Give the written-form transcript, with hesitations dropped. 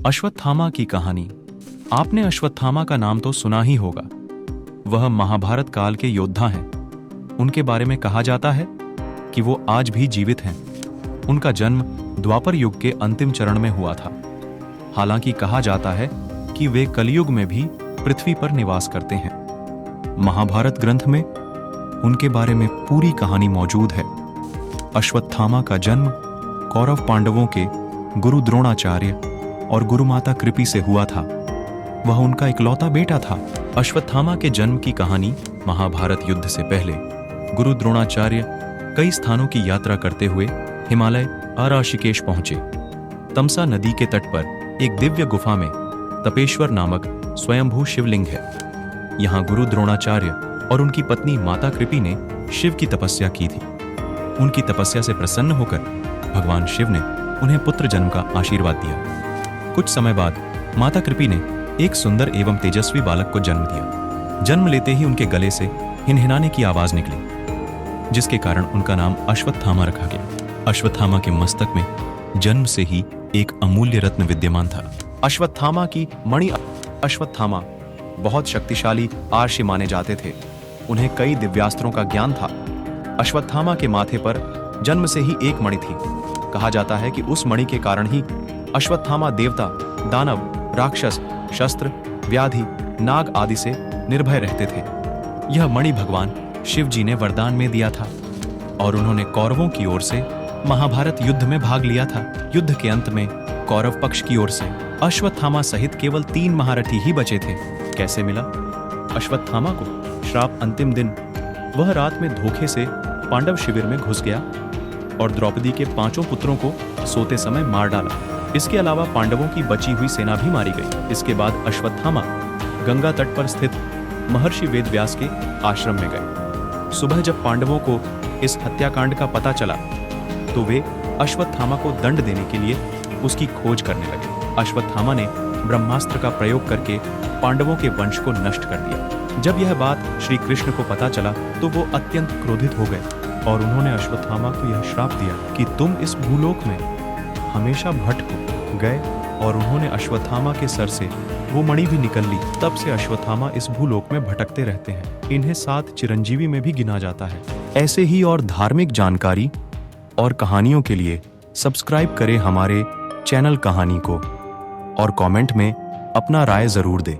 अश्वत्थामा की कहानी। आपने अश्वत्थामा का नाम तो सुना ही होगा। वह महाभारत काल के योद्धा हैं। उनके बारे में कहा जाता है कि वो आज भी जीवित हैं। उनका जन्म द्वापर युग के अंतिम चरण में हुआ था। हालांकि कहा जाता है कि वे कलयुग में भी पृथ्वी पर निवास करते हैं। महाभारत ग्रंथ में उनके बारे में पूरी कहानी मौजूद है। अश्वत्थामा का जन्म कौरव पांडवों के गुरु द्रोणाचार्य और गुरु माता कृपि से हुआ था। वह उनका इकलौता बेटा था। अश्वत्थामा के जन्म की कहानी महाभारत युद्ध से पहले गुरु द्रोणाचार्य कई स्थानों की यात्रा करते हुए हिमालय और ऋषिकेश पहुंचे। तमसा नदी के तट पर एक दिव्य गुफा में तपेश्वर नामक स्वयंभू शिवलिंग है। यहाँ गुरु द्रोणाचार्य और उनकी पत्नी माता कृपि ने शिव की तपस्या की थी। उनकी तपस्या से प्रसन्न होकर भगवान शिव ने उन्हें पुत्र जन्म का आशीर्वाद दिया। कुछ समय बाद माता कृपि ने एक सुंदर एवं तेजस्वी बालक को जन्म दिया। जन्म लेते ही उनके गले से हिनहिनाने की आवाज निकली, जिसके कारण उनका नाम अश्वत्थामा रखा गया। अश्वत्थामा के मस्तक में जन्म से ही एक अमूल्य रत्न विद्यमान था। अश्वत्थामा की मणि। अश्वत्थामा बहुत शक्तिशाली आर्षि माने जाते थे। उन्हें कई दिव्यास्त्रों का ज्ञान था। अश्वत्थामा के माथे पर जन्म से ही एक मणि थी। कहा जाता है कि उस मणि के कारण ही अश्वत्थामा देवता, दानव, राक्षस, शस्त्र, व्याधि, नाग आदि से निर्भय रहते थे। यह मणि भगवान शिव जी ने वरदान में दिया था और उन्होंने कौरवों की ओर से महाभारत युद्ध में भाग लिया था। युद्ध के अंत में कौरव पक्ष की ओर से अश्वत्थामा सहित केवल 3 महारथी ही बचे थे। कैसे मिला? अश्वत्थामा को श्राप अंतिम दिन वह रात में धोखे से पांडव शिविर में घुस गया और द्रौपदी के 5 पुत्रों को सोते समय मार डाला। इसके अलावा पांडवों की बची हुई सेना भी मारी गई। इसके बाद अश्वत्थामा गंगा तट पर स्थित महर्षि वेदव्यास के आश्रम में गए। सुबह जब पांडवों को इस हत्याकांड का पता चला तो वे अश्वत्थामा को दंड देने के लिए उसकी खोज करने लगे। अश्वत्थामा ने ब्रह्मास्त्र का प्रयोग करके पांडवों के वंश को नष्ट कर दिया। जब यह बात श्री कृष्ण को पता चला तो वो अत्यंत क्रोधित हो गए और उन्होंने अश्वत्थामा को यह श्राप दिया कि तुम इस भूलोक में हमेशा भटको गए, और उन्होंने अश्वत्थामा के सर से वो मणि भी निकल ली। तब से अश्वत्थामा इस भूलोक में भटकते रहते हैं। इन्हें 7 चिरंजीवी में भी गिना जाता है। ऐसे ही और धार्मिक जानकारी और कहानियों के लिए सब्सक्राइब करें हमारे चैनल कहानी को और कमेंट में अपना राय जरूर दें।